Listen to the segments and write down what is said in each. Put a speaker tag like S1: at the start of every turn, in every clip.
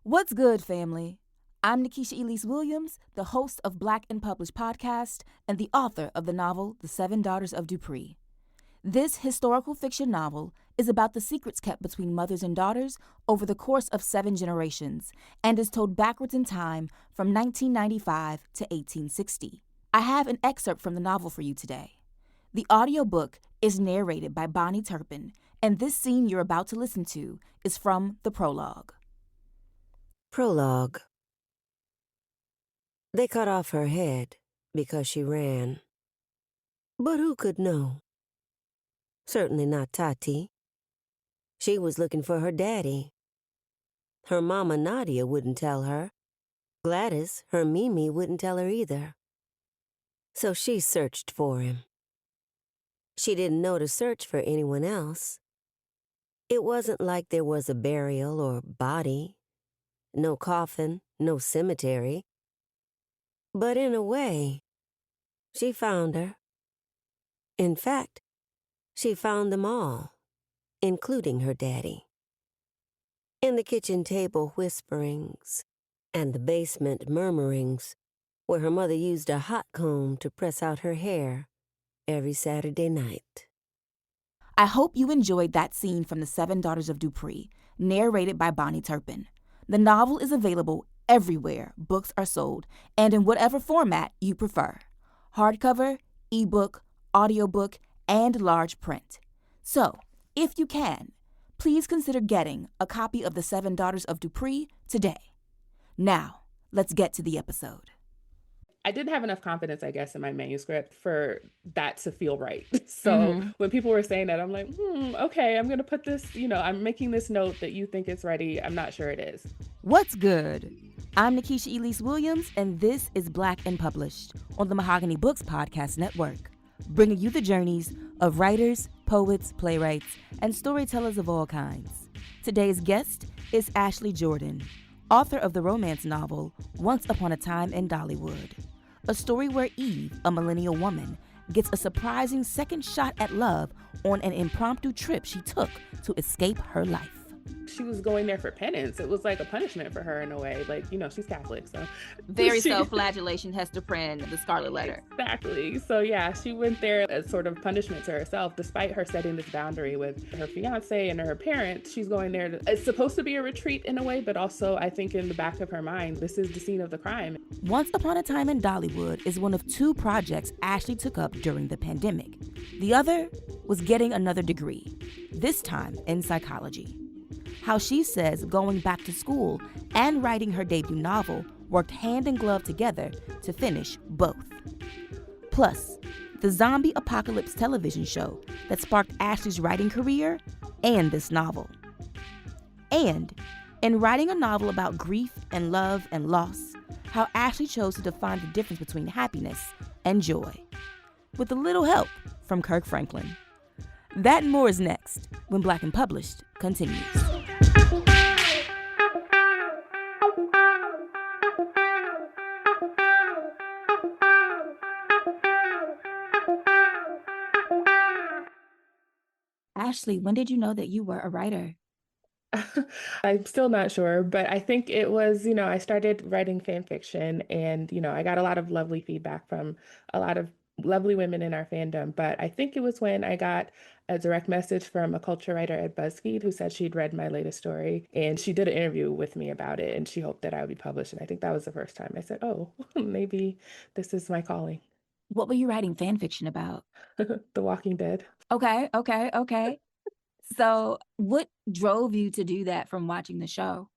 S1: What's good, family? I'm Nikisha Elise Williams, the host of Black and Published podcast and the author of the novel The Seven Daughters of Dupree. This historical fiction novel is about the secrets kept between mothers and daughters over the course of 7 generations and is told backwards in time from 1995 to 1860. I have an excerpt from the novel for you today. The audiobook is narrated by Bonnie Turpin, and this scene you're about to listen to is from the prologue.
S2: Prologue. They cut off her head because she ran. But who could know? Certainly not Tati. She was looking for her daddy. Her mama Nadia wouldn't tell her. Gladys, her Mimi, wouldn't tell her either. So she searched for him. She didn't know to search for anyone else. It wasn't like there was a burial or body. No coffin, no cemetery. But in a way, she found her. In fact, she found them all, including her daddy. In the kitchen table whisperings and the basement murmurings, where her mother used a hot comb to press out her hair every Saturday night.
S1: I hope you enjoyed that scene from The Seven Daughters of Dupree, narrated by Bonnie Turpin. The novel is available everywhere books are sold and in whatever format you prefer: hardcover, ebook, audiobook, and large print. So, if you can, please consider getting a copy of The Seven Daughters of Dupree today. Now, let's get to the episode.
S3: I didn't have enough confidence, I guess, in my manuscript for that to feel right. So when people were saying that, I'm like, okay, I'm going to put this, I'm making this note that you think it's ready. I'm not sure it is.
S1: What's good? I'm Nikisha Elise Williams, and this is Black and Published on the Mahogany Books Podcast Network, bringing you the journeys of writers, poets, playwrights, and storytellers of all kinds. Today's guest is Ashley Jordan, author of the romance novel Once Upon a Time in Dollywood, a story where Eve, a millennial woman, gets a surprising second shot at love on an impromptu trip she took to escape her life.
S3: She was going there for penance. It was like a punishment for her in a way. Like, she's Catholic, so.
S1: Very self-flagellation, Hester Prynne, the Scarlet Letter.
S3: Exactly. So yeah, she went there as sort of punishment to herself, despite her setting this boundary with her fiance and her parents. She's going there. It's supposed to be a retreat in a way, but also I think in the back of her mind, this is the scene of the crime.
S1: Once Upon a Time in Dollywood is one of 2 projects Ashley took up during the pandemic. The other was getting another degree, this time in psychology. How she says going back to school and writing her debut novel worked hand in glove together to finish both. Plus, the zombie apocalypse television show that sparked Ashley's writing career and this novel. And in writing a novel about grief and love and loss, how Ashley chose to define the difference between happiness and joy, with a little help from Kirk Franklin. That and more is next when Black and Published continues. Ashley, when did you know that you were a writer?
S3: I'm still not sure, but I think it was, I started writing fan fiction and, I got a lot of lovely feedback from a lot of lovely women in our fandom. But I think it was when I got a direct message from a culture writer at BuzzFeed who said she'd read my latest story and she did an interview with me about it and she hoped that I would be published. And I think that was the first time I said, oh, maybe this is my calling.
S1: What were you writing fan fiction about?
S3: The Walking Dead.
S1: Okay. So what drove you to do that from watching the show?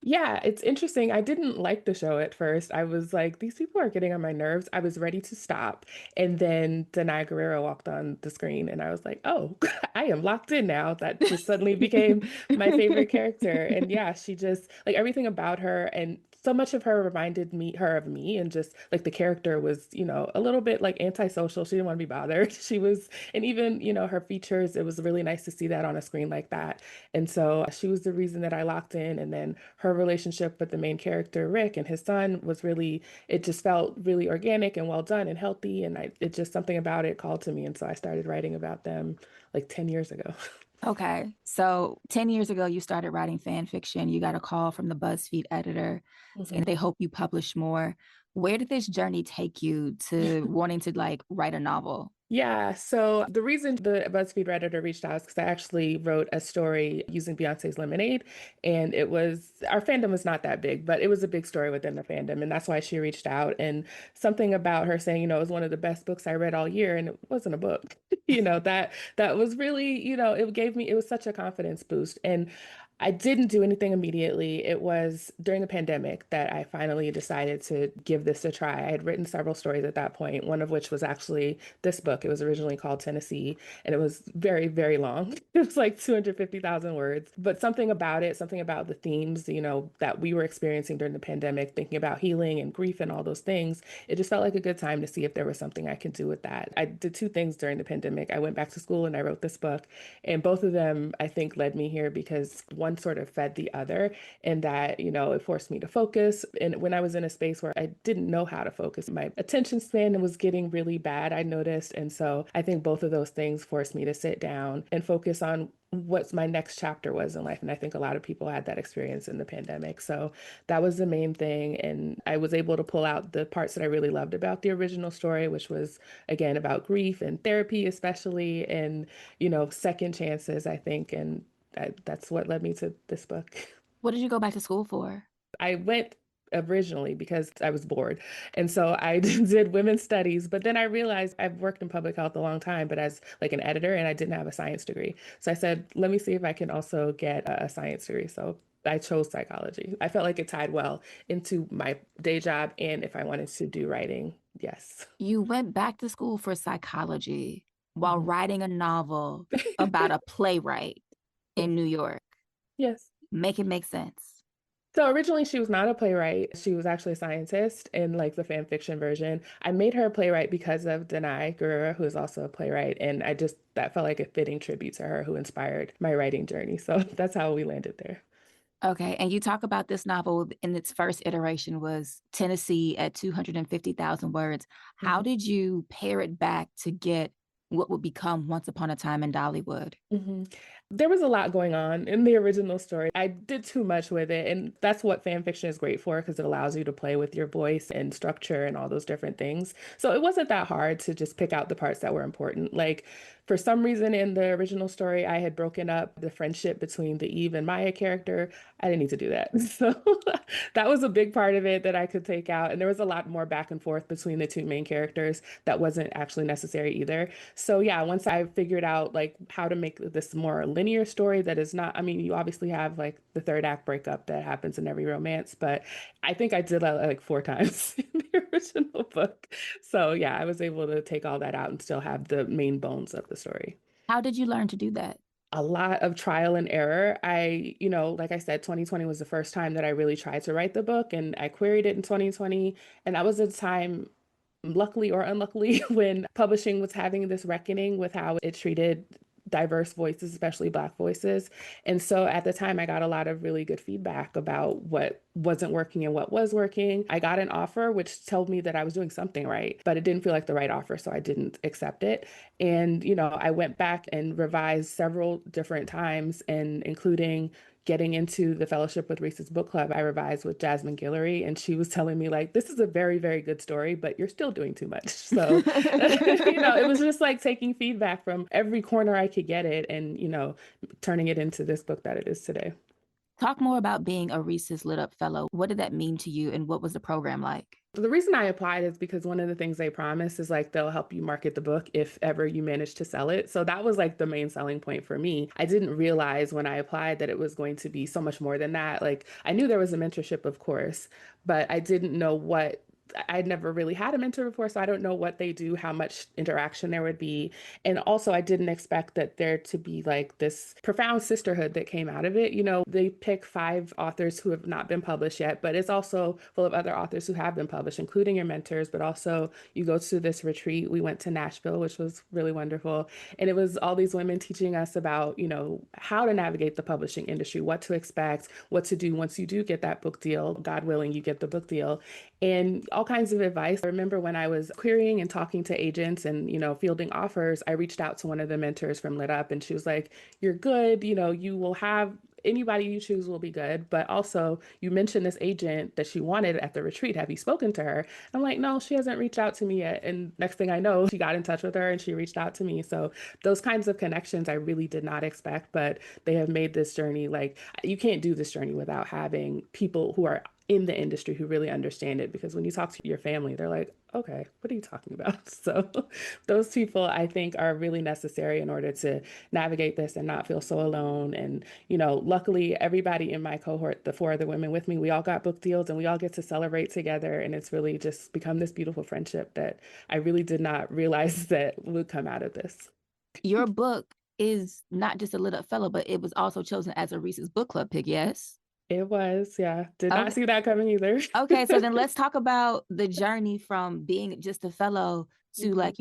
S3: Yeah, it's interesting. I didn't like the show at first. I was like, these people are getting on my nerves. I was ready to stop. And then Danai Gurira walked on the screen and I was like, oh, I am locked in now. That just suddenly became my favorite character. And yeah, she just like everything about her and so much of her reminded her of me and just like the character was, a little bit like antisocial. She didn't want to be bothered. She was, and even, her features, it was really nice to see that on a screen like that. And so she was the reason that I locked in. And then her relationship with the main character, Rick, and his son was really, it just felt really organic and well done and healthy. And it just something about it called to me. And so I started writing about them like 10 years ago.
S1: Okay. So 10 years ago, you started writing fan fiction. You got a call from the BuzzFeed editor saying
S3: Mhm.
S1: they hope you publish more. Where did this journey take you to wanting to like write a novel?
S3: Yeah, so the reason the BuzzFeed Redditor reached out is because I actually wrote a story using Beyonce's Lemonade. And it was, our fandom was not that big, but it was a big story within the fandom. And that's why she reached out. And something about her saying, it was one of the best books I read all year. And it wasn't a book, that was really, it gave me, it was such a confidence boost. And I didn't do anything immediately. It was during the pandemic that I finally decided to give this a try. I had written several stories at that point, one of which was actually this book. It was originally called Tennessee, and it was very, very long. It was like 250,000 words. But something about it, something about the themes, that we were experiencing during the pandemic, thinking about healing and grief and all those things, it just felt like a good time to see if there was something I could do with that. I did two things during the pandemic. I went back to school and I wrote this book, and both of them, I think, led me here because one sort of fed the other, and that, it forced me to focus. And when I was in a space where I didn't know how to focus, my attention span was getting really bad, I noticed. And so I think both of those things forced me to sit down and focus on what my next chapter was in life. And I think a lot of people had that experience in the pandemic. So that was the main thing. And I was able to pull out the parts that I really loved about the original story, which was, again, about grief and therapy, especially, and, second chances, I think. And that's what led me to this book.
S1: What did you go back to school for?
S3: I went originally because I was bored. And so I did women's studies, but then I realized I've worked in public health a long time, but as like an editor, and I didn't have a science degree. So I said, let me see if I can also get a science degree. So I chose psychology. I felt like it tied well into my day job and if I wanted to do writing. Yes.
S1: You went back to school for psychology while
S3: Mhm.
S1: writing a novel about a playwright
S3: Yes.
S1: in New York.
S3: Yes.
S1: Make it make sense.
S3: So originally she was not a playwright. She was actually a scientist in like the fan fiction version. I made her a playwright because of Danai Gurira, who is also a playwright. And that felt like a fitting tribute to her who inspired my writing journey. So that's how we landed there.
S1: Okay. And you talk about this novel in its first iteration was Tennessee at 250,000 words. How
S3: Mhm.
S1: did you pare it back to get what would become Once Upon a Time in Dollywood?
S3: Mhm. There was a lot going on in the original story. I did too much with it, and that's what fan fiction is great for because it allows you to play with your voice and structure and all those different things. So it wasn't that hard to just pick out the parts that were important. Like for some reason in the original story, I had broken up the friendship between the Eve and Maya character. I didn't need to do that. So that was a big part of it that I could take out. And there was a lot more back and forth between the two main characters that wasn't actually necessary either. So yeah, once I figured out like how to make this more linear story that is not, I mean, you obviously have like the third act breakup that happens in every romance, but I think I did that like four times in the original book. So yeah, I was able to take all that out and still have the main bones of the story.
S1: How did you learn to do that?
S3: A lot of trial and error. Like I said, 2020 was the first time that I really tried to write the book, and I queried it in 2020. And that was a time, luckily or unluckily, when publishing was having this reckoning with how it treated diverse voices, especially Black voices. And so at the time, I got a lot of really good feedback about what wasn't working and what was working. I got an offer which told me that I was doing something right, but it didn't feel like the right offer, so I didn't accept it. And, I went back and revised several different times, and including getting into the fellowship with Reese's book club, I revised with Jasmine Guillory, and she was telling me like, this is a very, very good story, but you're still doing too much. So, it was just like taking feedback from every corner I could get it and, turning it into this book that it is today.
S1: Talk more about being a Reese's Lit Up Fellow. What did that mean to you, and what was the program like?
S3: The reason I applied is because one of the things they promise is like they'll help you market the book if ever you manage to sell it. So that was like the main selling point for me. I didn't realize when I applied that it was going to be so much more than that. Like I knew there was a mentorship, of course, but I didn't know what. I'd never really had a mentor before, so I don't know what they do, how much interaction there would be. And also, I didn't expect that there to be like this profound sisterhood that came out of it. They pick five authors who have not been published yet, but it's also full of other authors who have been published, including your mentors. But also, you go to this retreat. We went to Nashville, which was really wonderful. And it was all these women teaching us about, how to navigate the publishing industry, what to expect, what to do once you do get that book deal. God willing, you get the book deal. and all kinds of advice. I remember when I was querying and talking to agents and, fielding offers, I reached out to one of the mentors from Lit Up and she was like, "You're good, you will have anybody you choose will be good. But also, you mentioned this agent that she wanted at the retreat. Have you spoken to her?" I'm like, "No, she hasn't reached out to me yet." And next thing I know, she got in touch with her and she reached out to me. So those kinds of connections I really did not expect, but they have made this journey like you can't do this journey without having people who are in the industry who really understand it. Because when you talk to your family, they're like, "Okay, what are you talking about?" So those people I think are really necessary in order to navigate this and not feel so alone. And, luckily everybody in my cohort, the four other women with me, we all got book deals and we all get to celebrate together. And it's really just become this beautiful friendship that I really did not realize that would come out of this.
S1: Your book is not just a lit up fellow, but it was also chosen as a Reese's book club pick, yes?
S3: It was, yeah. Did not
S1: Okay.
S3: see that coming either.
S1: Okay, so then let's talk about the journey from being just a fellow to
S3: Mhm.
S1: like,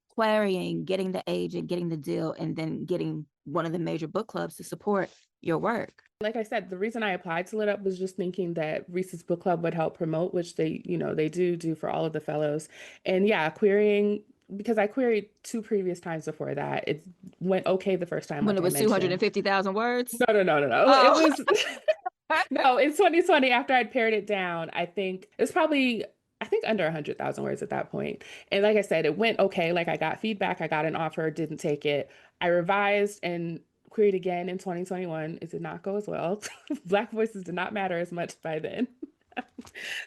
S1: querying, getting the agent, getting the deal, and then getting one of the major book clubs to support your work.
S3: Like I said, the reason I applied to Lit Up was just thinking that Reese's Book Club would help promote, which they do for all of the fellows. And yeah, querying, because I queried two previous times before that. It went okay the first time,
S1: When
S3: like
S1: it
S3: I
S1: was
S3: mentioned.
S1: 250,000 words?
S3: No, no, no, no, no. It
S1: Oh.
S3: was no, in 2020, after I'd pared it down, I think it was probably, I think under 100,000 words at that point. And like I said, it went okay. Like I got feedback, I got an offer, didn't take it. I revised and queried again in 2021. It did not go as well. Black voices did not matter as much by then.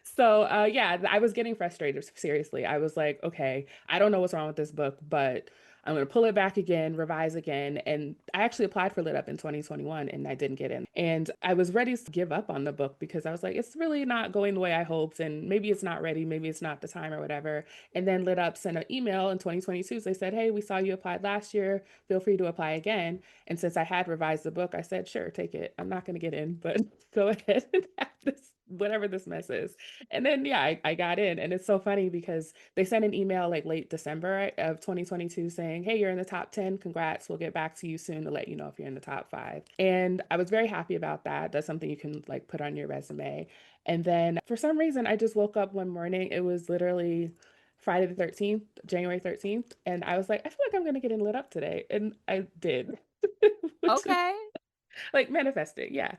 S3: So yeah, I was getting frustrated. Seriously, I was like, okay, I don't know what's wrong with this book, but I'm gonna pull it back again, revise again. And I actually applied for Lit Up in 2021, and I didn't get in. And I was ready to give up on the book because I was like, it's really not going the way I hoped, and maybe it's not ready, maybe it's not the time or whatever. And then Lit Up sent an email in 2022. So they said, "Hey, we saw you applied last year. Feel free to apply again." And since I had revised the book, I said, "Sure, take it. I'm not gonna get in, but go ahead and have this." Whatever this mess is. And then, yeah, I got in. And it's so funny because they sent an email like late December of 2022 saying, "Hey, you're in the top 10. Congrats. We'll get back to you soon to let you know if you're in the top five." And I was very happy about that. That's something you can like put on your resume. And then for some reason, I just woke up one morning. It was literally Friday the 13th, January 13th. And I was like, I feel like I'm going to get in Lit Up today. And I did, which is
S1: Okay.
S3: like manifest it. Yeah.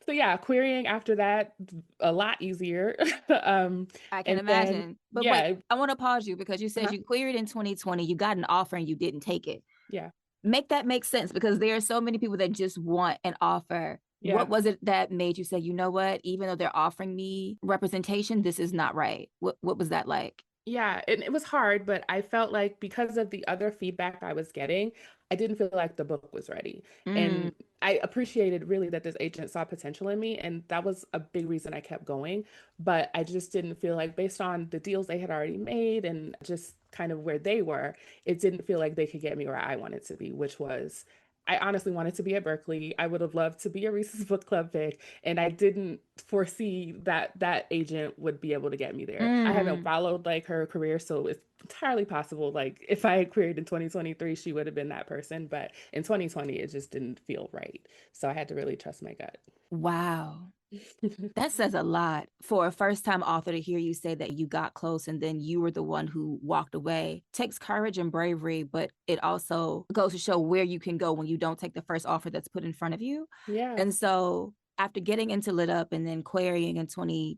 S3: So yeah, querying after that, a lot easier. um,
S1: I can
S3: and then
S1: imagine. But wait,
S3: yeah,
S1: I want to pause you because you said
S3: uh-huh,
S1: you queried in 2020, you got an offer and you didn't take it.
S3: yeah,
S1: Make that make sense because there are so many people that just want an offer. What
S3: yeah.
S1: was it that made you say, you know what, even though they're offering me representation, this is not right? What was that like?
S3: Yeah, and it was hard, but I felt like because of the other feedback I was getting, I didn't feel like the book was ready.
S1: Mm,
S3: And I appreciated really that this agent saw potential in me, and that was a big reason I kept going. But I just didn't feel like, based on the deals they had already made and just kind of where they were, it didn't feel like they could get me where I wanted to be, which was. I honestly wanted to be at Berkeley. I would have loved to be a Reese's Book Club pick, and I didn't foresee that that agent would be able to get me there. I haven't
S1: mm.
S3: followed like her career, so it's entirely possible like if I had queried in 2023, she would have been that person, but in 2020 it just didn't feel right. So I had to really trust my gut.
S1: Wow. That says a lot for a first time author to hear you say that you got close and then you were the one who walked away. Takes courage and bravery, but it also goes to show where you can go when you don't take the first offer that's put in front of you.
S3: Yeah.
S1: And so after getting into Lit Up and then querying in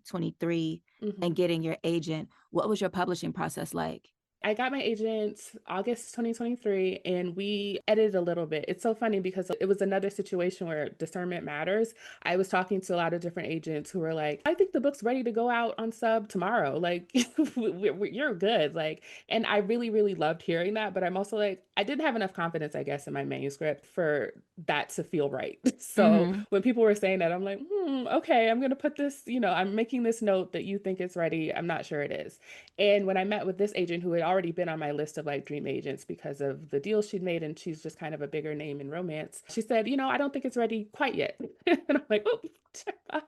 S1: 2023
S3: Mhm.
S1: and getting your agent, what was your publishing process like?
S3: I got my agent August 2023 and we edited a little bit. It's so funny because it was another situation where discernment matters. I was talking to a lot of different agents who were like, "I think the book's ready to go out on sub tomorrow. Like, you're good." Like, and I really, really loved hearing that. But I'm also like, I didn't have enough confidence, I guess, in my manuscript for that to feel right. So
S1: Mm-hmm.
S3: when people were saying that, I'm like, okay, I'm going to put this, I'm making this note that you think it's ready. I'm not sure it is. And when I met with this agent who had already been on my list of like dream agents because of the deals she'd made, and she's just kind of a bigger name in romance, she said, "I don't think it's ready quite yet." And I'm like, "Oh, check box."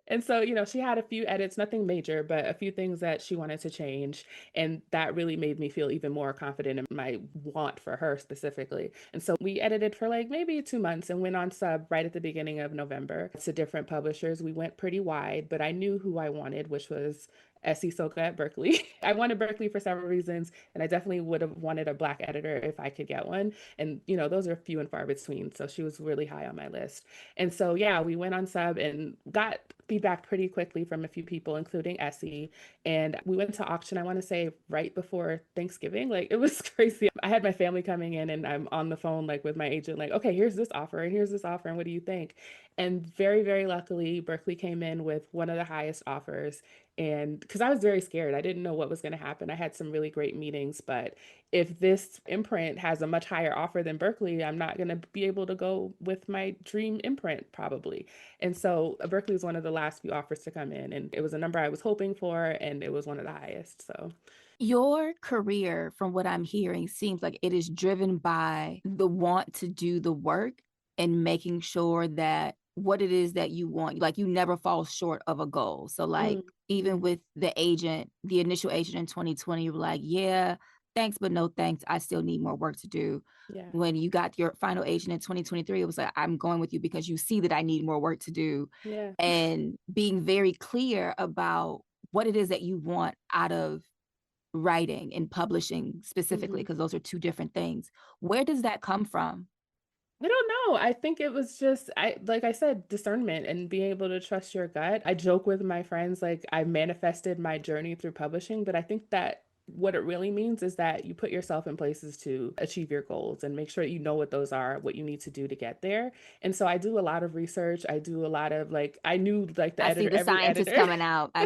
S3: And so, she had a few edits, nothing major, but a few things that she wanted to change. And that really made me feel even more confident in my want for her specifically. And so we edited for like maybe 2 months and went on sub right at the beginning of November to different publishers. We went pretty wide, but I knew who I wanted, which was Essie Soka at Berkeley. I wanted Berkeley for several reasons, and I definitely would have wanted a Black editor if I could get one. And, those are few and far between. So she was really high on my list. And so, yeah, we went on sub and got feedback pretty quickly from a few people, including Essie. And we went to auction, I want to say, right before Thanksgiving. Like, it was crazy. I had my family coming in, and I'm on the phone, like, with my agent, like, okay, here's this offer, and here's this offer, and what do you think? And very, very luckily, Berkeley came in with one of the highest offers. And because I was very scared, I didn't know what was going to happen. I had some really great meetings, but if this imprint has a much higher offer than Berkeley, I'm not going to be able to go with my dream imprint probably. And so Berkeley was one of the last few offers to come in, and it was a number I was hoping for, and it was one of the highest. So
S1: Your career, from what I'm hearing, seems like it is driven by the want to do the work and making sure that what it is that you want, like you never fall short of a goal. So, like,
S3: mm,
S1: even with the agent, the initial agent in 2020, you were like, yeah, thanks, but no thanks. I still need more work to do.
S3: yeah.
S1: When you got your final agent in 2023, it was like, I'm going with you because you see that I need more work to do.
S3: Yeah.
S1: And being very clear about what it is that you want out of writing and publishing specifically,
S3: hmm
S1: because those are two different things. Where does that come from?
S3: I don't know. I think it was just like I said, discernment and being able to trust your gut. I joke with my friends like I manifested my journey through publishing, but I think that what it really means is that you put yourself in places to achieve your goals and make sure you know what those are, what you need to do to get there. And so I do a lot of research. I do a lot of like I knew like the
S1: I see
S3: editor,
S1: the
S3: every
S1: scientist
S3: editor.
S1: coming out. I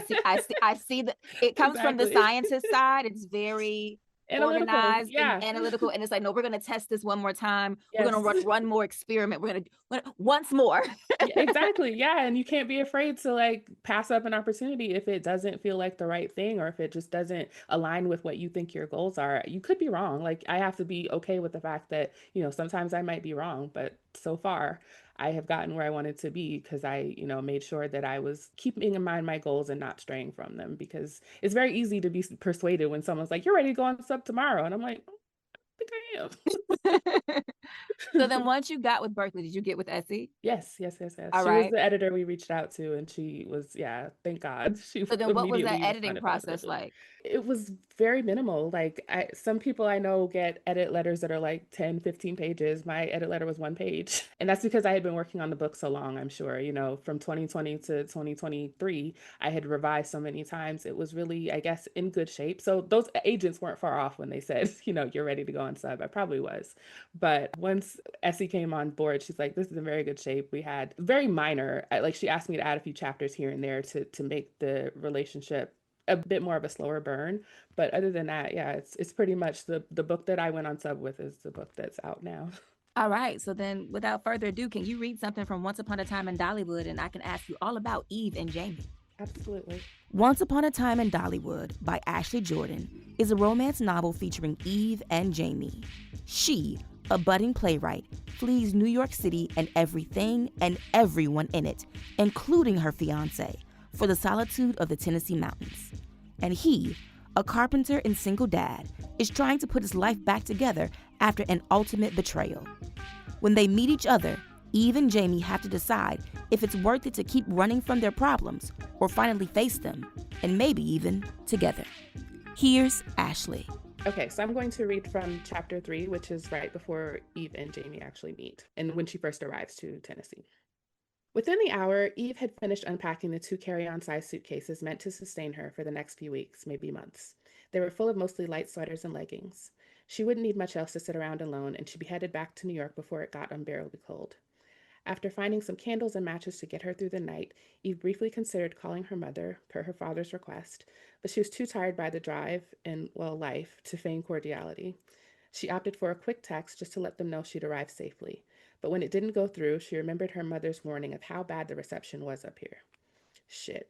S1: see that it comes from the
S3: Exactly.
S1: scientist side. It's very
S3: Analytical.
S1: organized and
S3: Yeah.
S1: analytical. And it's like, no, we're going to test this one more time. We're going
S3: Yes.
S1: to run more experiment. We're going to once more.
S3: Yeah, exactly. Yeah. And you can't be afraid to like pass up an opportunity if it doesn't feel like the right thing or if it just doesn't align with what you think your goals are. You could be wrong. Like I have to be okay with the fact that, sometimes I might be wrong, but so far I have gotten where I wanted to be because I, made sure that I was keeping in mind my goals and not straying from them because it's very easy to be persuaded when someone's like, you're ready to go on sub tomorrow. And I'm like, I think
S1: So
S3: I
S1: then
S3: am.
S1: once you got with Berkeley, did you get with Essie?
S3: Yes, yes, yes, yes.
S1: All
S3: She was
S1: right.
S3: the editor we reached out to, and she was, yeah, thank God. She
S1: So then what was that
S3: immediately
S1: editing
S3: responded
S1: process
S3: positively.
S1: like?
S3: It was very minimal. Like some people I know get edit letters that are like 10, 15 pages. My edit letter was 1 page. And that's because I had been working on the book so long, I'm sure. From 2020 to 2023, I had revised so many times. It was really, I guess, in good shape. So those agents weren't far off when they said, you're ready to go on sub. I probably was. But once Essie came on board, she's like, this is in very good shape. We had very minor, like she asked me to add a few chapters here and there to make the relationship a bit more of a slower burn. But other than that, yeah, it's pretty much the book that I went on sub with is the book that's out now.
S1: All right. So then, without further ado, can you read something from Once Upon a Time in Dollywood? And I can ask you all about Eve and Jamie.
S3: Absolutely.
S1: Once Upon a Time in Dollywood by Ashley Jordan is a romance novel featuring Eve and Jamie. She, a budding playwright, flees New York City and everything and everyone in it, including her fiancé, for the solitude of the Tennessee mountains. And he, a carpenter and single dad, is trying to put his life back together after an ultimate betrayal. When they meet each other, Eve and Jamie have to decide if it's worth it to keep running from their problems or finally face them, and maybe even together. Here's Ashley.
S3: Okay, so I'm going to read from chapter 3, which is right before Eve and Jamie actually meet, and when she first arrives to Tennessee. Within the hour, Eve had finished unpacking the 2 carry-on size suitcases meant to sustain her for the next few weeks, maybe months. They were full of mostly light sweaters and leggings. She wouldn't need much else to sit around alone, and she'd be headed back to New York before it got unbearably cold. After finding some candles and matches to get her through the night, Eve briefly considered calling her mother, per her father's request, but she was too tired by the drive and, well, life, to feign cordiality. She opted for a quick text just to let them know she'd arrived safely. But when it didn't go through, she remembered her mother's warning of how bad the reception was up here. Shit.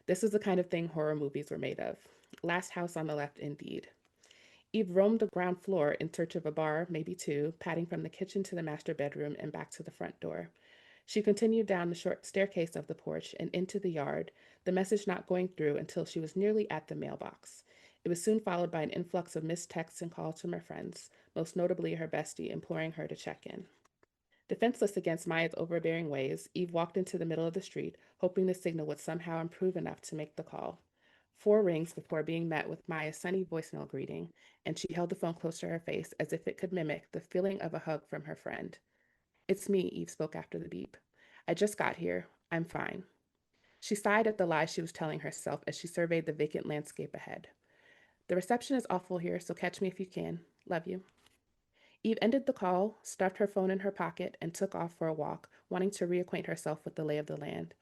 S3: This was the kind of thing horror movies were made of. Last house on the left, indeed. Eve roamed the ground floor in search of a bar, maybe two, padding from the kitchen to the master bedroom and back to the front door. She continued down the short staircase of the porch and into the yard, the message not going through until she was nearly at the mailbox. It was soon followed by an influx of missed texts and calls from her friends, most notably her bestie, imploring her to check in. Defenseless against Maya's overbearing ways, Eve walked into the middle of the street, hoping the signal would somehow improve enough to make the call. 4 rings before being met with Maya's sunny voicemail greeting, and she held the phone close to her face as if it could mimic the feeling of a hug from her friend. "It's me," Eve spoke after the beep. "I just got here. I'm fine." She sighed at the lie she was telling herself as she surveyed the vacant landscape ahead. "The reception is awful here, so catch me if you can. Love you." Eve ended the call, stuffed her phone in her pocket, and took off for a walk, wanting to reacquaint herself with the lay of the land.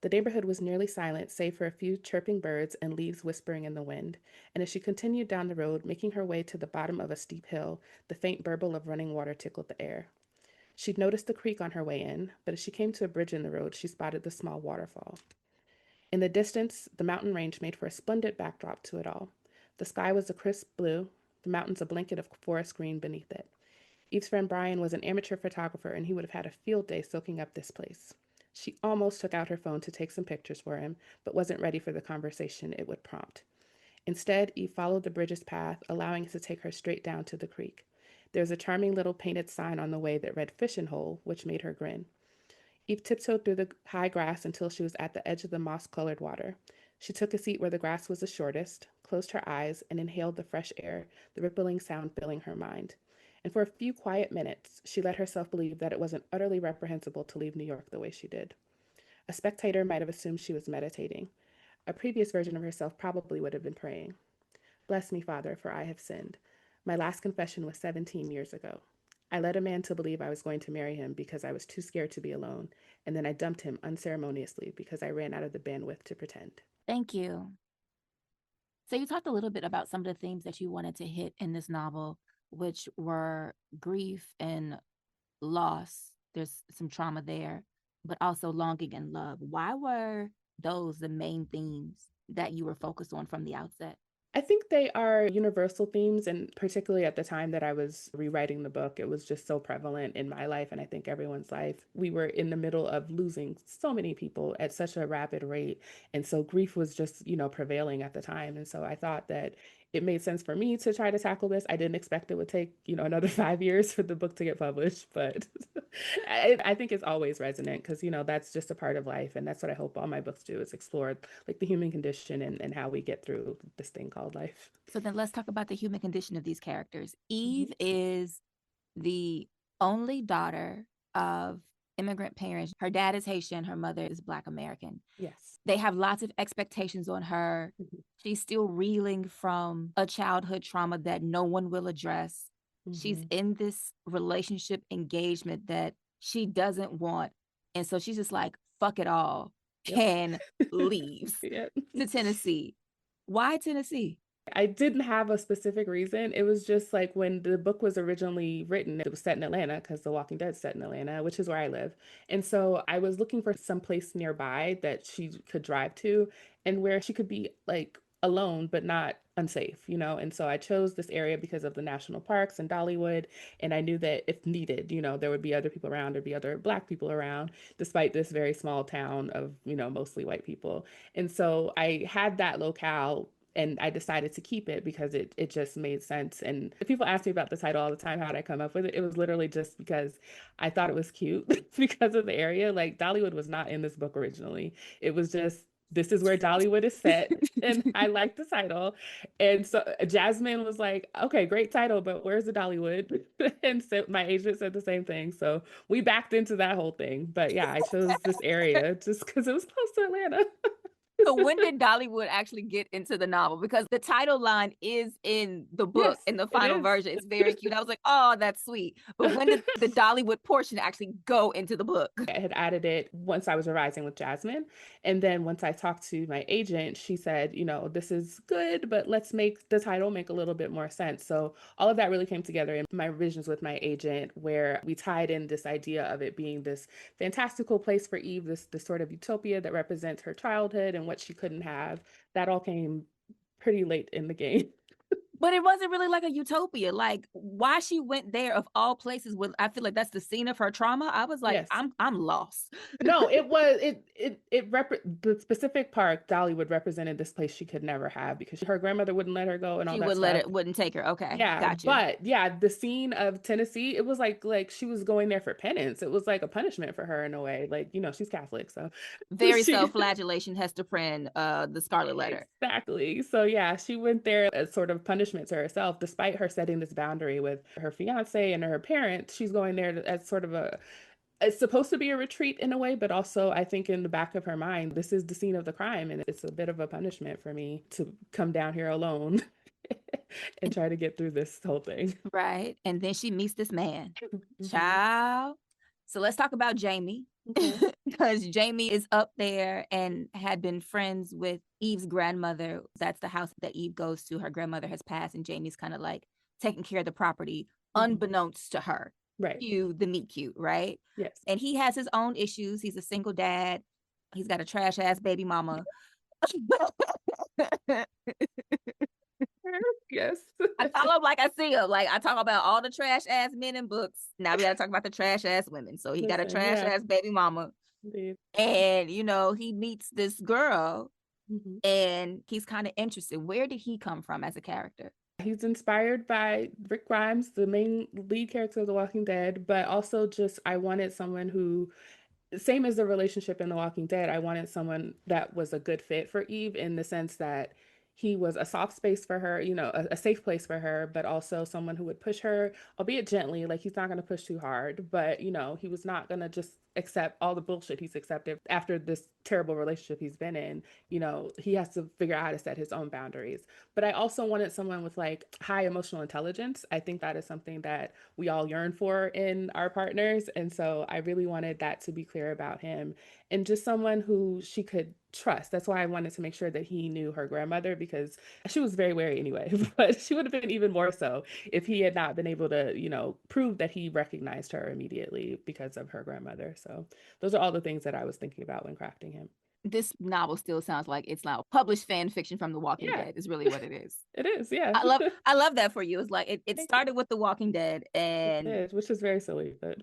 S3: The neighborhood was nearly silent, save for a few chirping birds and leaves whispering in the wind, and as she continued down the road, making her way to the bottom of a steep hill, the faint burble of running water tickled the air. She'd noticed the creek on her way in, but as she came to a bridge in the road, she spotted the small waterfall. In the distance, the mountain range made for a splendid backdrop to it all. The sky was a crisp blue, the mountains a blanket of forest green beneath it. Eve's friend Brian was an amateur photographer, and he would have had a field day soaking up this place. She almost took out her phone to take some pictures for him, but wasn't ready for the conversation it would prompt. Instead, Eve followed the bridge's path, allowing it to take her straight down to the creek. There was a charming little painted sign on the way that read "Fishing Hole," which made her grin. Eve tiptoed through the high grass until she was at the edge of the moss-colored water. She took a seat where the grass was the shortest, closed her eyes, and inhaled the fresh air, the rippling sound filling her mind. And for a few quiet minutes, she let herself believe that it wasn't utterly reprehensible to leave New York the way she did. A spectator might have assumed she was meditating. A previous version of herself probably would have been praying. "Bless me, Father, for I have sinned. My last confession was 17 years ago. I led a man to believe I was going to marry him because I was too scared to be alone, and then I dumped him unceremoniously because I ran out of the bandwidth to pretend."
S1: Thank you. So you talked a little bit about some of the themes that you wanted to hit in this novel, which were grief and loss. There's some trauma there, but also longing and love. Why were those the main themes that you were focused on from the outset?
S3: I think they are universal themes, and particularly at the time that I was rewriting the book, it was just so prevalent in my life, and I think everyone's life. We were in the middle of losing so many people at such a rapid rate, and so grief was just, prevailing at the time. And so I thought that it made sense for me to try to tackle this. I didn't expect it would take, another 5 years for the book to get published, but I think it's always resonant because, that's just a part of life, and that's what I hope all my books do is explore like the human condition and how we get through this thing called life.
S1: So then let's talk about the human condition of these characters.
S3: Mhm.
S1: Eve is the only daughter of immigrant parents. Her dad is Haitian, her mother is Black American.
S3: Yes.
S1: They have lots of expectations on her.
S3: Mhm.
S1: She's still reeling from a childhood trauma that no one will address. She's
S3: Mhm.
S1: in this relationship engagement that she doesn't want. And so she's just like, fuck it all,
S3: Yep.
S1: and leaves
S3: Yep.
S1: to Tennessee. Why Tennessee?
S3: I didn't have a specific reason. It was just like when the book was originally written, it was set in Atlanta because The Walking Dead set in Atlanta, which is where I live. And so I was looking for some place nearby that she could drive to and where she could be like alone, but not unsafe. And so I chose this area because of the national parks and Dollywood. And I knew that if needed, there would be other people around, there'd be other Black people around, despite this very small town of, mostly white people. And so I had that locale and I decided to keep it because it just made sense. And if people ask me about the title all the time, how did I come up with it? It was literally just because I thought it was cute because of the area. Like Dollywood was not in this book originally. It was just this is where Dollywood is set. And I liked the title. And so Jasmine was like, okay, great title, but where's the Dollywood? And so my agent said the same thing. So we backed into that whole thing. But yeah, I chose this area just because it was close to Atlanta.
S1: So when did Dollywood actually get into the novel? Because the title line is in the book,
S3: Yes,
S1: in the
S3: it
S1: final
S3: is.
S1: version. It's very cute. I was like, oh, that's sweet. But when did the Dollywood portion actually go into the book?
S3: I had added it once I was revising with Jasmine. And then once I talked to my agent, she said, this is good, but let's make the title make a little bit more sense. So all of that really came together in my revisions with my agent, where we tied in this idea of it being this fantastical place for Eve, this sort of utopia that represents her childhood and what she couldn't have. That all came pretty late in the game.
S1: But it wasn't really like a utopia. Like why she went there of all places, with I feel like that's the scene of her trauma. I was like,
S3: Yes.
S1: I'm lost.
S3: No, the specific park Dollywood represented this place she could never have because her grandmother wouldn't let her go and all
S1: She
S3: that
S1: would let
S3: stuff.
S1: it, wouldn't take her. Okay,
S3: Yeah,
S1: gotcha.
S3: but yeah, the scene of Tennessee, it was like she was going there for penance. It was like a punishment for her in a way. Like, she's Catholic, so
S1: Very
S3: she
S1: self-flagellation, Hester Prynne, the Scarlet Letter.
S3: exactly. So yeah, she went there as sort of punishment to herself, despite her setting this boundary with her fiance and her parents. She's going there as sort of it's supposed to be a retreat in a way, but also I think in the back of her mind, this is the scene of the crime, and it's a bit of a punishment for me to come down here alone and try to get through this whole thing.
S1: Right. And then she meets this man.
S3: Hmm.
S1: Child. So let's talk about Jamie.
S3: Okay.
S1: Because Jamie is up there and had been friends with Eve's grandmother. That's the house that Eve goes to. Her grandmother has passed, and Jamie's kind of like taking care of the property,
S3: Hmm.
S1: unbeknownst to her.
S3: Right.
S1: Cue the meet cute, right?
S3: Yes.
S1: And he has his own issues. He's a single dad. He's got a trash ass baby mama.
S3: Yes.
S1: I call him like I see him. Like I talk about all the trash ass men in books. Now we got to talk about the trash ass women. So he got a
S3: Listen,
S1: trash
S3: yeah,
S1: ass baby mama,
S3: indeed.
S1: and he meets this girl,
S3: Hmm.
S1: and he's kind of interested. Where did he come from as a character?
S3: He's inspired by Rick Grimes, the main lead character of The Walking Dead, but also just I wanted someone who same as the relationship in The Walking Dead, I wanted someone that was a good fit for Eve in the sense that he was a soft space for her, a safe place for her, but also someone who would push her, albeit gently. Like he's not going to push too hard, but he was not going to just accept all the bullshit he's accepted after this terrible relationship he's been in. He has to figure out how to set his own boundaries. But I also wanted someone with like high emotional intelligence. I think that is something that we all yearn for in our partners. And so I really wanted that to be clear about him and just someone who she could trust. That's why I wanted to make sure that he knew her grandmother because she was very wary anyway, but she would have been even more so if he had not been able to, prove that he recognized her immediately because of her grandmother. So those are all the things that I was thinking about when crafting him.
S1: This novel still sounds like it's now published fan fiction from The Walking
S3: Yeah,
S1: Dead. Is really what it is.
S3: it is. Yeah.
S1: I love that for you. It's like it
S3: Thank you.
S1: started with The Walking Dead,
S3: It
S1: and
S3: did, which is very silly, but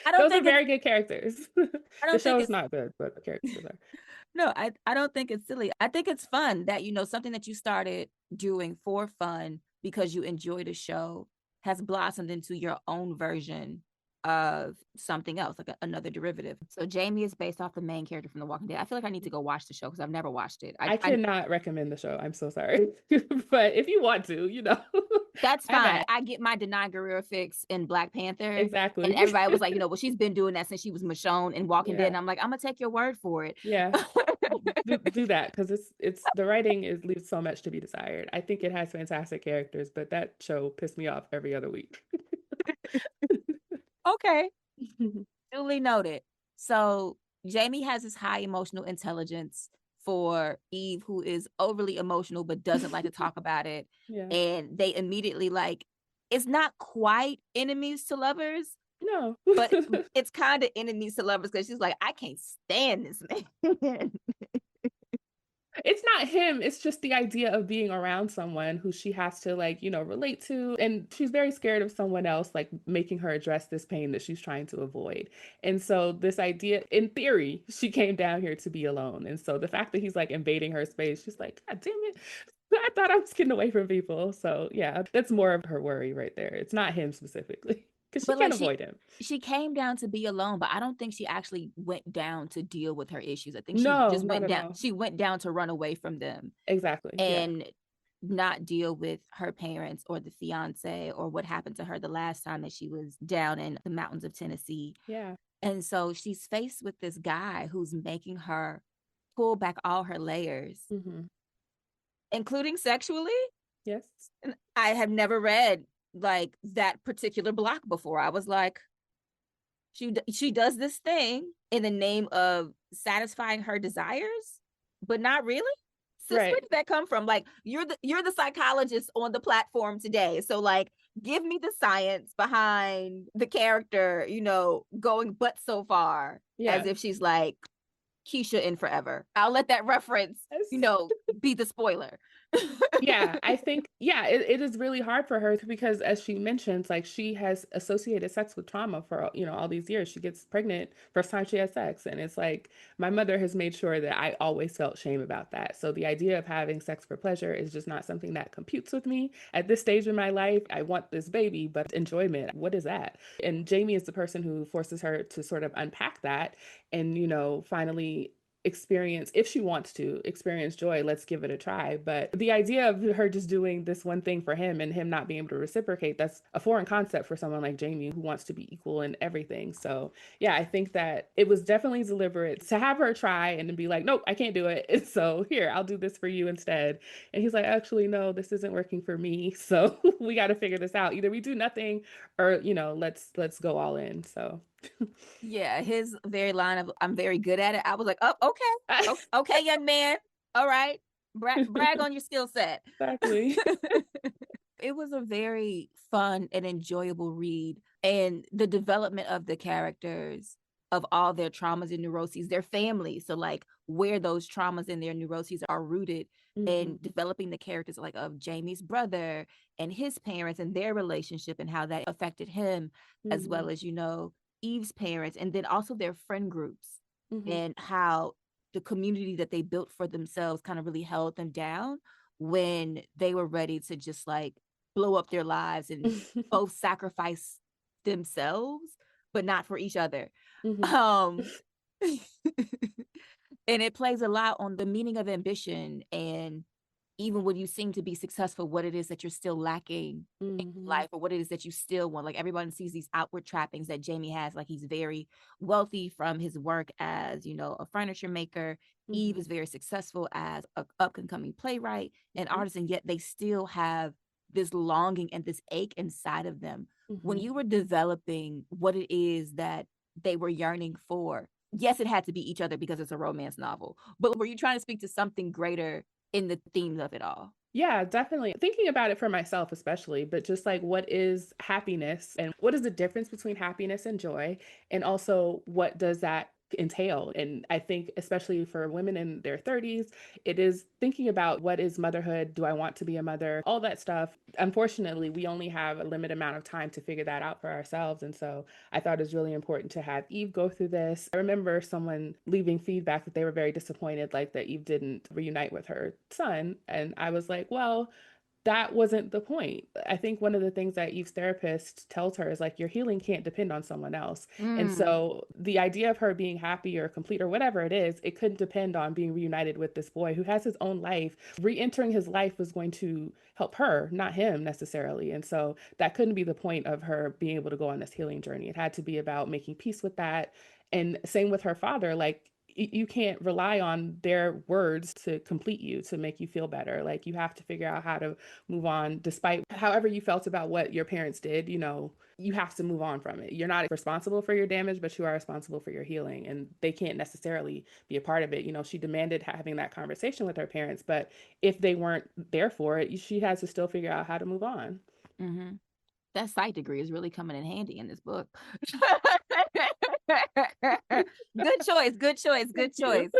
S1: I don't
S3: those are
S1: think it's
S3: very good characters.
S1: I
S3: The
S1: don't
S3: show
S1: think
S3: is
S1: it's
S3: not good, but the characters are.
S1: no, I don't think it's silly. I think it's fun that something that you started doing for fun because you enjoyed a show has blossomed into your own version of something else, like another derivative. So Jamie is based off the main character from The Walking Dead. I feel like I need to go watch the show because I've never watched it.
S3: I cannot recommend the show. I'm so sorry. But if you want to,
S1: That's
S3: have
S1: fine.
S3: at.
S1: I get my Denai Guerrero fix in Black Panther. And
S3: Exactly.
S1: everybody was like, well, she's been doing that since she was Michonne in Walking Dead.
S3: Yeah.
S1: And I'm like, I'm gonna take your word for it.
S3: Yeah. Do that because it's the writing is leaves so much to be desired. I think it has fantastic characters, but that show pissed me off every other week.
S1: Okay. Duly noted. So Jamie has this high emotional intelligence for Eve, who is overly emotional but doesn't like to talk about it.
S3: Yeah.
S1: And they immediately it's not quite enemies to lovers,
S3: No.
S1: but it's kind of enemies to lovers because she's like, I can't stand this man.
S3: It's not him. It's just the idea of being around someone who she has to relate to. And she's very scared of someone else like making her address this pain that she's trying to avoid. And so this idea, in theory, she came down here to be alone. And so the fact that he's like invading her space, she's like, God damn it. I thought I was getting away from people. So yeah, that's more of her worry right there. It's not him specifically. Because she
S1: But
S3: can't avoid him.
S1: she came down to be alone, but I don't think she actually went down to deal with her issues. I think she
S3: No,
S1: just
S3: not
S1: went
S3: at
S1: down.
S3: all.
S1: She went down to run away from them
S3: Exactly. Yeah.
S1: and not deal with her parents or the fiance or what happened to her the last time that she was down in the mountains of Tennessee.
S3: Yeah.
S1: And so she's faced with this guy who's making her pull back all her layers,
S3: Hmm.
S1: including sexually.
S3: Yes.
S1: And I have never read like that particular block before. I was like, she does this thing in the name of satisfying her desires, but not really. Sis,
S3: Right.
S1: where did that come from? Like you're the psychologist on the platform today. So like give me the science behind the character, going but so far
S3: Yeah.
S1: as if she's like Keisha in Forever. I'll let that reference,
S3: Yes.
S1: be the spoiler.
S3: Yeah, I think, yeah, it is really hard for her because as she mentions, like she has associated sex with trauma for, all these years. She gets pregnant first time she has sex. And it's like my mother has made sure that I always felt shame about that. So the idea of having sex for pleasure is just not something that computes with me at this stage in my life. I want this baby, but enjoyment, what is that? And Jamie is the person who forces her to sort of unpack that and, finally experience, if she wants to experience joy, let's give it a try. But the idea of her just doing this one thing for him and him not being able to reciprocate, that's a foreign concept for someone like Jamie who wants to be equal in everything. So yeah, I think that it was definitely deliberate to have her try and then be like, nope, I can't do it. And so here, I'll do this for you instead. And he's like, actually, no, this isn't working for me. So we got to figure this out. Either we do nothing or, let's go all in. So
S1: Yeah, his very line of "I'm very good at it." I was like, "Oh, okay, okay, young man. All right, brag on your skill set."
S3: exactly.
S1: It was a very fun and enjoyable read, and the development of the characters, of all their traumas and neuroses, their families. So like where those traumas and their neuroses are rooted,
S3: Hmm.
S1: and developing the characters like of Jamie's brother and his parents and their relationship and how that affected him, as
S3: Hmm.
S1: well as Eve's parents, and then also their friend groups,
S3: Hmm.
S1: and how the community that they built for themselves kind of really held them down when they were ready to just like blow up their lives and both sacrifice themselves, but not for each other.
S3: Hmm.
S1: Um, and it plays a lot on the meaning of ambition, and even when you seem to be successful, what it is that you're still lacking in
S3: Hmm.
S1: life, or what it is that you still want. Like everyone sees these outward trappings that Jamie has, like he's very wealthy from his work as a furniture maker. Eve
S3: Hmm.
S1: is very successful as a up and coming playwright and
S3: Hmm.
S1: artist, and yet they still have this longing and this ache inside of them. When
S3: Hmm.
S1: you were developing what it is that they were yearning for, yes, it had to be each other because it's a romance novel, but were you trying to speak to something greater in the themes of it all?
S3: Yeah, definitely. Thinking about it for myself, especially, but just like what is happiness and what is the difference between happiness and joy? And also, what does that entail? And I think, especially for women in their 30s, it is thinking about what is motherhood? Do I want to be a mother? All that stuff. Unfortunately, we only have a limited amount of time to figure that out for ourselves. And so I thought it was really important to have Eve go through this. I remember someone leaving feedback that they were very disappointed, like that Eve didn't reunite with her son. And I was like, well, that wasn't the point. I think one of the things that Eve's therapist tells her is like, your healing can't depend on someone else. And
S1: Mm.
S3: so the idea of her being happy or complete or whatever it is, it couldn't depend on being reunited with this boy who has his own life. Re entering his life was going to help her, not him necessarily. And so that couldn't be the point of her being able to go on this healing journey. It had to be about making peace with that. And same with her father. Like, you can't rely on their words to complete you, to make you feel better. Like you have to figure out how to move on despite however you felt about what your parents did. You have to move on from it. You're not responsible for your damage, but you are responsible for your healing, and they can't necessarily be a part of it. She demanded having that conversation with her parents, but if they weren't there for it, she has to still figure out how to move on.
S1: Mm-hmm. That psych degree is really coming in handy in this book. Good choice, good choice,
S3: Thank
S1: good
S3: you.
S1: choice.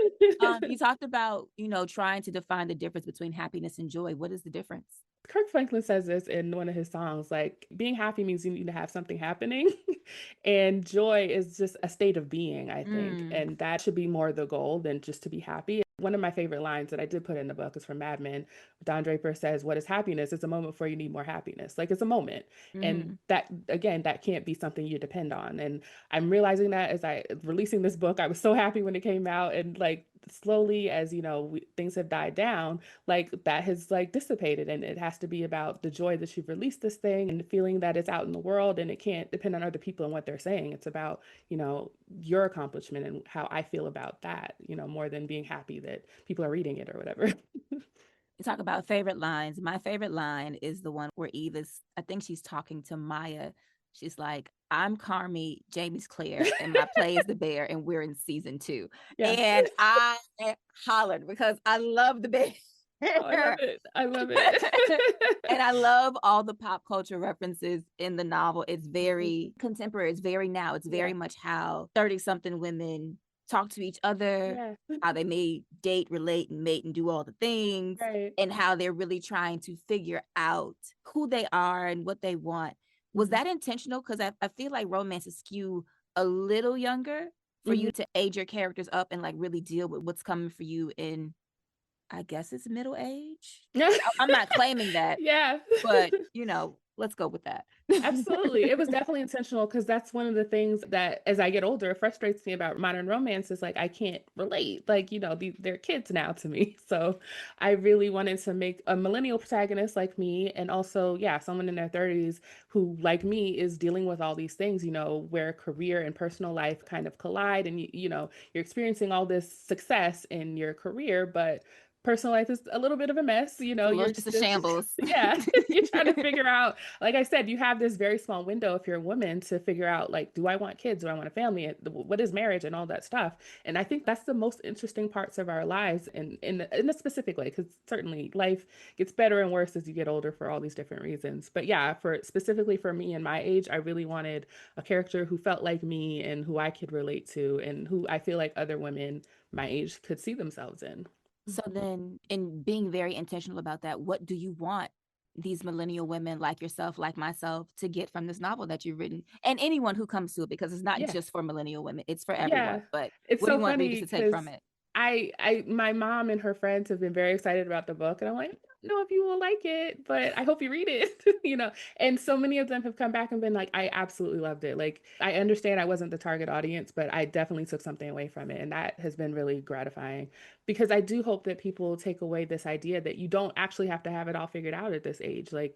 S1: You talked about, trying to define the difference between happiness and joy. What is the difference?
S3: Kirk Franklin says this in one of his songs, like being happy means you need to have something happening. And joy is just a state of being, I think.
S1: Mm,
S3: And that should be more the goal than just to be happy. One of my favorite lines that I did put in the book is from Mad Men. Don Draper says, what is happiness? It's a moment before you need more happiness. Like it's a moment. And
S1: mm-hmm.
S3: that, again, that can't be something you depend on. And I'm realizing that as I releasing this book, I was so happy when it came out. And like slowly, as things have died down, like that has like dissipated, and it has to be about the joy that you've released this thing and the feeling that it's out in the world, and it can't depend on other people and what they're saying. It's about your accomplishment and how I feel about that, more than being happy that people are reading it or whatever.
S1: You talk about favorite lines. My favorite line is the one where Eve is, I think she's talking to Maya. She's like, I'm Carmi, Jamie's Claire, and my play is the bear, and we're in season 2.
S3: Yes.
S1: And I hollered because I love the bear.
S3: Oh, I love it. I love it.
S1: And I love all the pop culture references in the novel. It's
S3: Mhm.
S1: very contemporary. It's very now. It's
S3: Yeah.
S1: very much how 30 something women talk to each other,
S3: Yeah.
S1: how they may date, relate, and mate and do all the things,
S3: Right.
S1: and how they're really trying to figure out who they are and what they want. Was
S3: Mhm.
S1: that intentional? Because I feel like romances skew a little younger for
S3: Mhm.
S1: you to age your characters up and like really deal with what's coming for you in, I guess it's middle age. I'm not claiming that,
S3: Yeah.
S1: but let's go with that.
S3: Absolutely. It was definitely intentional because that's one of the things that as I get older frustrates me about modern romance is like I can't relate. Like, they're kids now to me. So I really wanted to make a millennial protagonist like me and also, yeah, someone in their 30s who, like me, is dealing with all these things, where career and personal life kind of collide and you're experiencing all this success in your career, but personal life is a little bit of a mess. You're
S1: It's a
S3: still,
S1: shambles.
S3: yeah, you're trying to figure out, like I said, you have this very small window if you're a woman to figure out, like, do I want kids? Do I want a family? What is marriage and all that stuff? And I think that's the most interesting parts of our lives in a specific way, because certainly life gets better and worse as you get older for all these different reasons. But yeah, for specifically for me and my age, I really wanted a character who felt like me and who I could relate to and who I feel like other women my age could see themselves in.
S1: So then, in being very intentional about that, what do you want these millennial women like yourself, like myself, to get from this novel that you've written? And anyone who comes to it, because it's not
S3: Yeah.
S1: just for millennial women, it's for everyone.
S3: Yeah.
S1: But
S3: It's
S1: what do
S3: so
S1: you want readers
S3: funny
S1: to take from
S3: because
S1: it?
S3: my mom and her friends have been very excited about the book, and I'm like, I don't know if you will like it, but I hope you read it, And so many of them have come back and been like, I absolutely loved it. Like, I understand I wasn't the target audience, but I definitely took something away from it, and that has been really gratifying because I do hope that people take away this idea that you don't actually have to have it all figured out at this age. Like,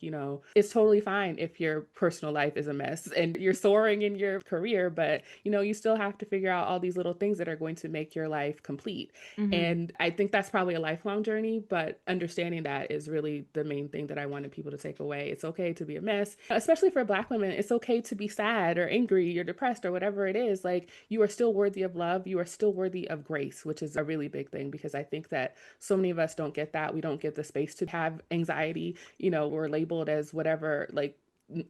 S3: it's totally fine if your personal life is a mess and you're soaring in your career, but you still have to figure out all these little things that are going to make your life complete.
S1: Mm-hmm.
S3: And I think that's probably a lifelong journey, but understanding that is really the main thing that I wanted people to take away. It's okay to be a mess, especially for Black women. It's okay to be sad or angry or depressed or whatever it is. Like, you are still worthy of love. You are still worthy of grace, which is a really big thing because I think that so many of us don't get that. We don't get the space to have anxiety. We're labeled as whatever, like,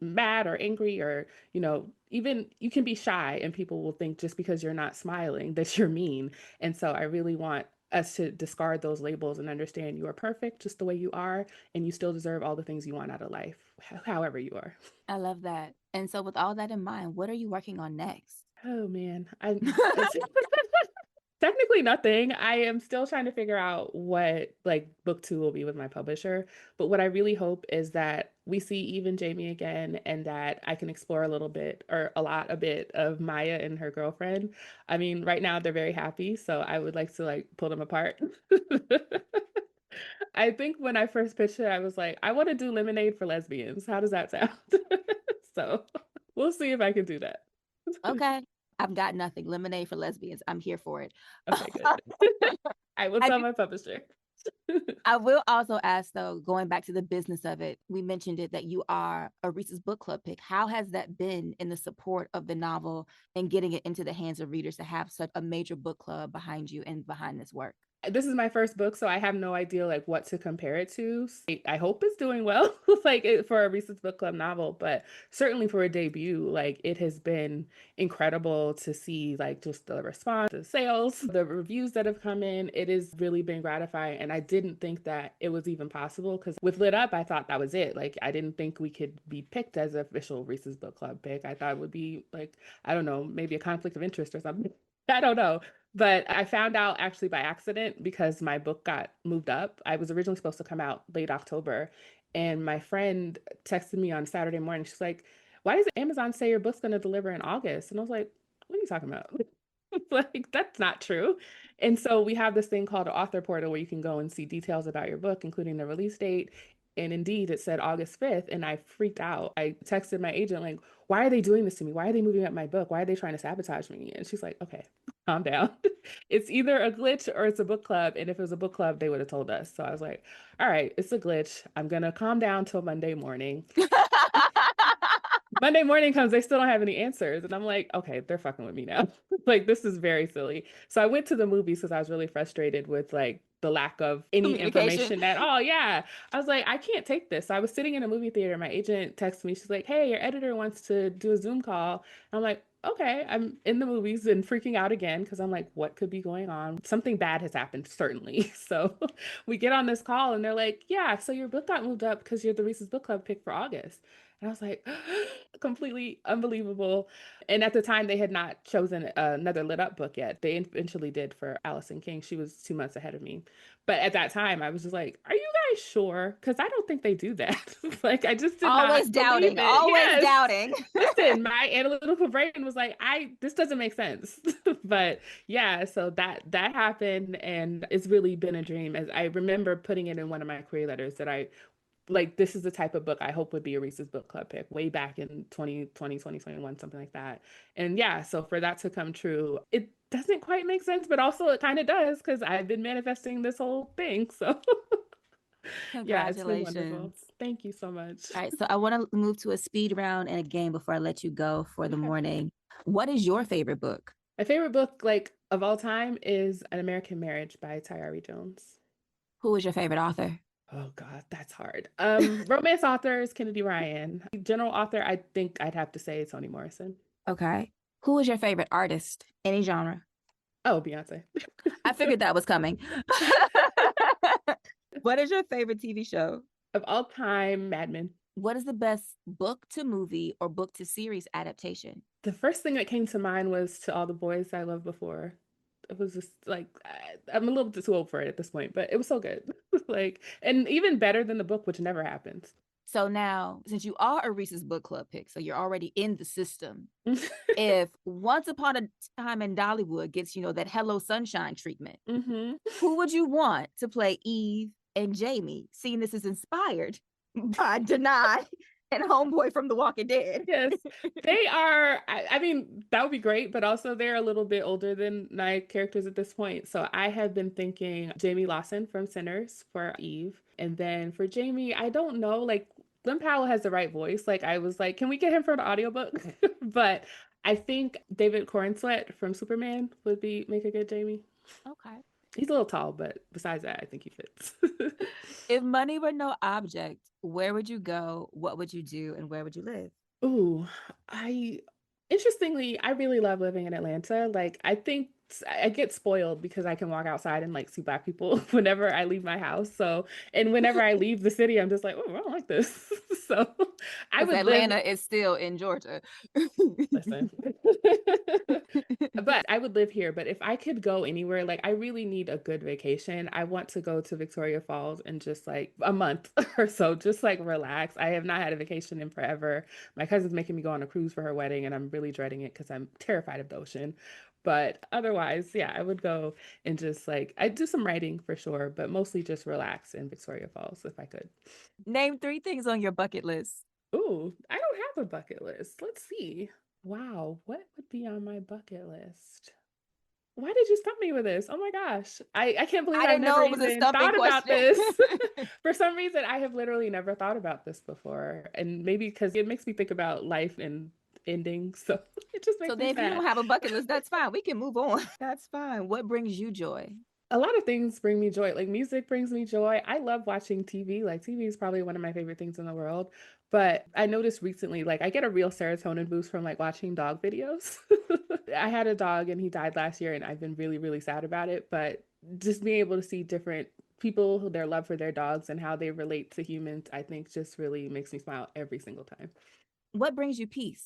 S3: mad or angry or even you can be shy and people will think just because you're not smiling that you're mean. And so I really want us to discard those labels and understand you are perfect just the way you are and you still deserve all the things you want out of life however you are.
S1: I love that. And so, with all that in mind, what are you working on next?
S3: Oh man, I technically nothing. I am still trying to figure out what like book two will be with my publisher. But what I really hope is that we see even Jamie again and that I can explore a little bit or a bit of Maya and her girlfriend. I mean, right now they're very happy, so I would like to like pull them apart. I think when I first pitched it, I was like, I want to do lemonade for lesbians. How does that sound? So we'll see if I can do that.
S1: Okay. I've got nothing. Lemonade for lesbians. I'm here for it.
S3: Okay, good. I will
S1: I
S3: tell
S1: do
S3: my publisher.
S1: I will also ask though, going back to the business of it, we mentioned it that you are a Reese's Book Club pick. How has that been in the support of the novel and getting it into the hands of readers to have such a major book club behind you and behind this work?
S3: This is my first book, so I have no idea like what to compare it to. I hope it's doing well, for a recent book club novel, but certainly for a debut, like it has been incredible to see like just the response, the sales, the reviews that have come in. It has really been gratifying, and I didn't think that it was even possible because with Lit Up, I thought that was it. Like I didn't think we could be picked as official Reese's Book Club pick. I thought it would be like I don't know, maybe a conflict of interest or something. I don't know. But I found out actually by accident because my book got moved up. I was originally supposed to come out late October. And my friend texted me on Saturday morning. She's like, why does Amazon say your book's going to deliver in August? And I was like, what are you talking about? Like, that's not true. And so we have this thing called an author portal where you can go and see details about your book, including the release date. And indeed, it said August 5th, and I freaked out. I texted my agent, like, why are they doing this to me? Why are they moving up my book? Why are they trying to sabotage me? And she's like, okay, calm down. It's either a glitch or it's a book club. And if it was a book club, they would have told us. So I was like, all right, it's a glitch. I'm going to calm down till Monday morning. Monday morning comes, they still don't have any answers. And I'm like, okay, they're fucking with me now. Like, this is very silly. So I went to the movies because I was really frustrated with like the lack of any
S1: Communication.
S3: information at all. Yeah. I was like, I can't take this. So I was sitting in a movie theater. My agent texted me. She's like, hey, your editor wants to do a Zoom call. I'm like, okay, I'm in the movies and freaking out again because I'm like, what could be going on? Something bad has happened, certainly. So we get on this call and they're like, yeah, so your book got moved up because you're the Reese's Book Club pick for August. And I was like, completely unbelievable. And at the time, they had not chosen another lit up book yet. They eventually did for Allison King. She was 2 months ahead of me. But at that time, I was just like, are you guys sure? Because I don't think they do that. Like, I just did
S1: Always
S3: not believe
S1: doubting,
S3: it.
S1: always
S3: Yes.
S1: doubting.
S3: Listen, my analytical brain was like, this doesn't make sense. But yeah, so that happened and it's really been a dream. As I remember putting it in one of my career letters that I like this is the type of book I hope would be a Reese's Book Club pick way back in 2020, 2021, something like that. And yeah, so for that to come true, it doesn't quite make sense, but also it kind of does because I've been manifesting this whole thing. So yeah, it's been wonderful.
S1: Congratulations.
S3: Thank you so much.
S1: All right, so I want to move to a speed round and a game before I let you go for the
S3: Okay.
S1: morning. What is your favorite book?
S3: My favorite book, like of all time, is An American Marriage by Tayari Jones.
S1: Who is your favorite author?
S3: Oh God, that's hard. Romance author is Kennedy Ryan. General author, I think I'd have to say Toni Morrison.
S1: Okay. Who is your favorite artist? Any genre?
S3: Oh, Beyonce.
S1: I figured that was coming. What is your favorite TV show?
S3: Of all time, Mad Men.
S1: What is the best book to movie or book to series adaptation?
S3: The first thing that came to mind was To All the Boys I Loved Before. It was just like I'm a little too old for it at this point, but it was so good. Like, and even better than the book, which never happens.
S1: So now, since you are a Reese's Book Club pick, so you're already in the system, if Once Upon a Time in Dollywood gets, that Hello Sunshine treatment,
S3: Hmm.
S1: who would you want to play Eve and Jamie, seeing this is inspired by Denai and Homeboy from The Walking Dead?
S3: Yes, they are. I mean, that would be great, but also they're a little bit older than my characters at this point. So I have been thinking Jamie Lawson from Sinners for Eve. And then for Jamie, I don't know, like Glenn Powell has the right voice. Like I was like, can we get him for an audiobook? But I think David Corenswet from Superman would be make a good Jamie.
S1: Okay.
S3: He's a little tall, but besides that, I think he fits.
S1: If money were no object, where would you go? What would you do? And where would you live?
S3: Ooh, I interestingly, I really love living in Atlanta. Like, I think I get spoiled because I can walk outside and like see Black people whenever I leave my house. So, and whenever I leave the city, I'm just like, oh, I don't like this. So, I
S1: Because
S3: would live.
S1: Atlanta is still in Georgia.
S3: Listen. But I would live here. But if I could go anywhere, like I really need a good vacation. I want to go to Victoria Falls and just like a month or so, just like relax. I have not had a vacation in forever. My cousin's making me go on a cruise for her wedding, and I'm really dreading it because I'm terrified of the ocean. But otherwise, yeah, I would go and just like I do some writing for sure, but mostly just relax in Victoria Falls if I could.
S1: Name 3 things on your bucket list.
S3: Ooh, I don't have a bucket list. Let's see. Wow, what would be on my bucket list? Why did you stop me with this? Oh my gosh. I can't believe
S1: I
S3: I've
S1: didn't know
S3: never
S1: it was a
S3: even
S1: stumping
S3: thought about
S1: question.
S3: this. For some reason, I have literally never thought about this before. And maybe because it makes me think about life and endings. So it just
S1: So
S3: makes me
S1: then if you
S3: sad.
S1: don't have a bucket list, that's fine. We can move on. That's fine. What brings you joy?
S3: A lot of things bring me joy. Like music brings me joy. I love watching TV. Like TV is probably one of my favorite things in the world. But I noticed recently, like I get a real serotonin boost from like watching dog videos. I had a dog and he died last year and I've been really, really sad about it. But just being able to see different people, their love for their dogs and how they relate to humans, I think just really makes me smile every single time.
S1: What brings you peace?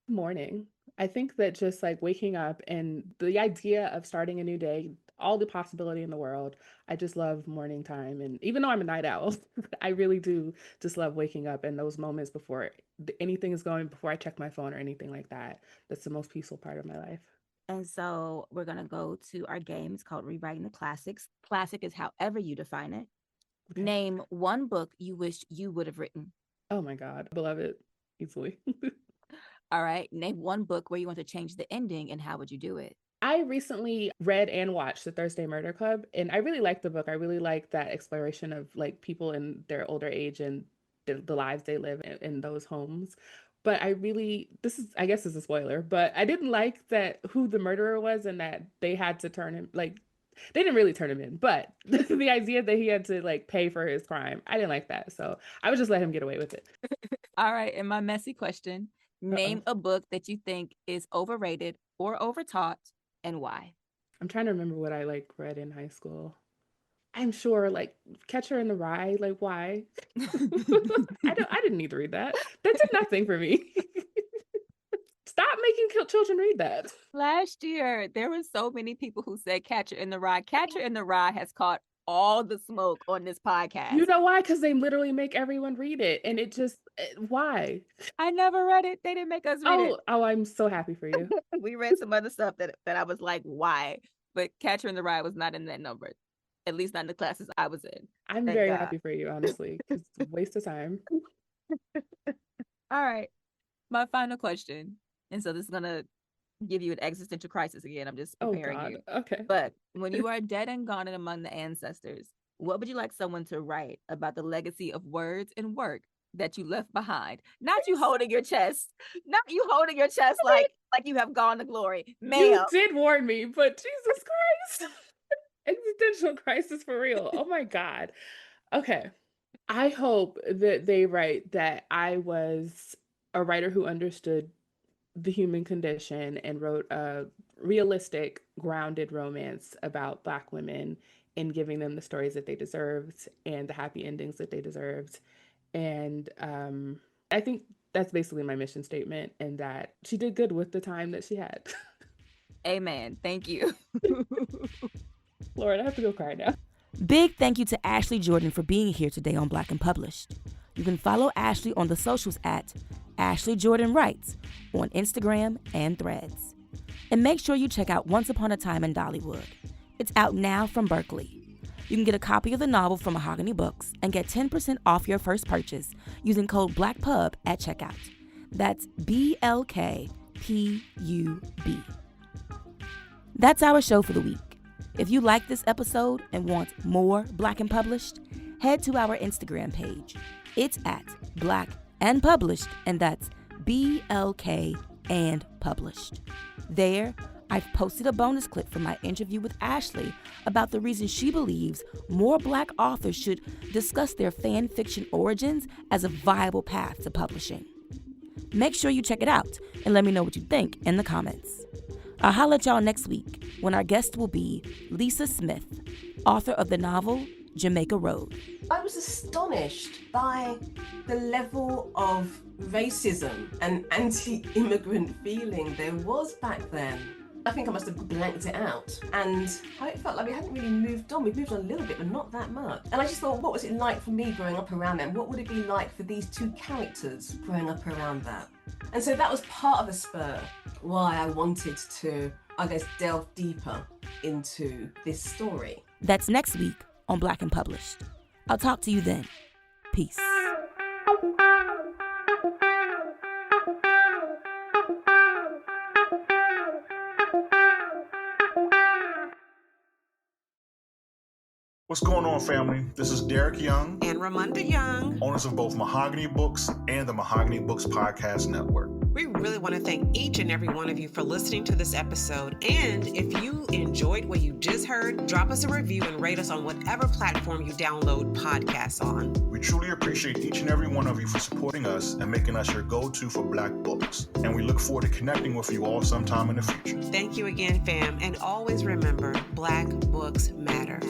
S3: Morning. I think that just like waking up and the idea of starting a new day, all the possibility in the world, I just love morning time. And even though I'm a night owl, I really do just love waking up and those moments before anything is going, before I check my phone or anything like that. That's the most peaceful part of my life.
S1: And so we're going to go to our game. It's called Rewriting the Classics. Classic is however you define it.
S3: Okay.
S1: Name one book you wish you would have written.
S3: Oh my God. Beloved, easily.
S1: All right. Name one book where you want to change the ending and how would you do it?
S3: I recently read and watched The Thursday Murder Club, and I really liked the book. I really liked that exploration of like people in their older age and the lives they live in those homes. But I really, I guess this is a spoiler, but I didn't like that who the murderer was and that they had to turn him, like, they didn't really turn him in, but the idea that he had to like pay for his crime, I didn't like that. So I would just let him get away with it.
S1: All right. And my messy question, Name a book that you think is overrated or overtaught and why.
S3: I'm trying to remember what I read in high school. I'm sure Catcher in the Rye, why? I didn't need to read that. That did nothing for me. Stop making children read that.
S1: Last year, there were so many people who said Catcher in the Rye. Catcher in the Rye has caught all the smoke on this podcast.
S3: You know why? Because they literally make everyone read it. And it just, why?
S1: I never read it. They didn't make us read it.
S3: Oh, I'm so happy for you.
S1: We read some other stuff that I was like, why? But Catcher in the Rye was not in that number. At least not in the classes I was in.
S3: I'm very happy for you, honestly, because it's a waste of time.
S1: All right. My final question. And so this is going to give you an existential crisis again. I'm just preparing you.
S3: Okay.
S1: But when you are dead and gone and among the ancestors, what would you like someone to write about the legacy of words and work that you left behind? Not you holding your chest. Not you holding your chest like you have gone to glory. Ma'am.
S3: You did warn me, but Jesus Christ. Existential crisis for real. Oh my God. Okay. I hope that they write that I was a writer who understood the human condition and wrote a realistic, grounded romance about Black women and giving them the stories that they deserved and the happy endings that they deserved. And I think that's basically my mission statement, and that she did good with the time that she had.
S1: Amen. Thank you.
S3: Lord, I have to go cry now.
S1: Big thank you to Ashley Jordan for being here today on Black and Published. You can follow Ashley on the socials at Ashley Jordan Writes on Instagram and Threads. And make sure you check out Once Upon a Time in Dollywood. It's out now from Berkeley. You can get a copy of the novel from Mahogany Books and get 10% off your first purchase using code BLACKPUB at checkout. That's BLKPUB. That's our show for the week. If you like this episode and want more Black and Published, head to our Instagram page. It's at Black and Published, and that's BLK and Published. There, I've posted a bonus clip from my interview with Ashley about the reason she believes more Black authors should discuss their fan fiction origins as a viable path to publishing. Make sure you check it out and let me know what you think in the comments. I'll holler at y'all next week when our guest will be Lisa Smith, author of the novel Jamaica Road.
S4: I was astonished by the level of racism and anti-immigrant feeling there was back then. I think I must have blanked it out, and I felt like we hadn't really moved on. We've moved on a little bit, but not that much. And I just thought, what was it like for me growing up around then? What would it be like for these two characters growing up around that? And so that was part of the spur why I wanted to, I guess, delve deeper into this story.
S1: That's next week on Black and Published. I'll talk to you then. Peace.
S5: What's going on, family? This is Derek Young
S6: and Ramonda Young,
S5: owners of both Mahogany Books and the Mahogany Books Podcast Network.
S6: We really want to thank each and every one of you for listening to this episode. And if you enjoyed what you just heard, drop us a review and rate us on whatever platform you download podcasts on.
S5: We truly appreciate each and every one of you for supporting us and making us your go-to for Black books. And we look forward to connecting with you all sometime in the future.
S6: Thank you again, fam. And always remember, Black books matter.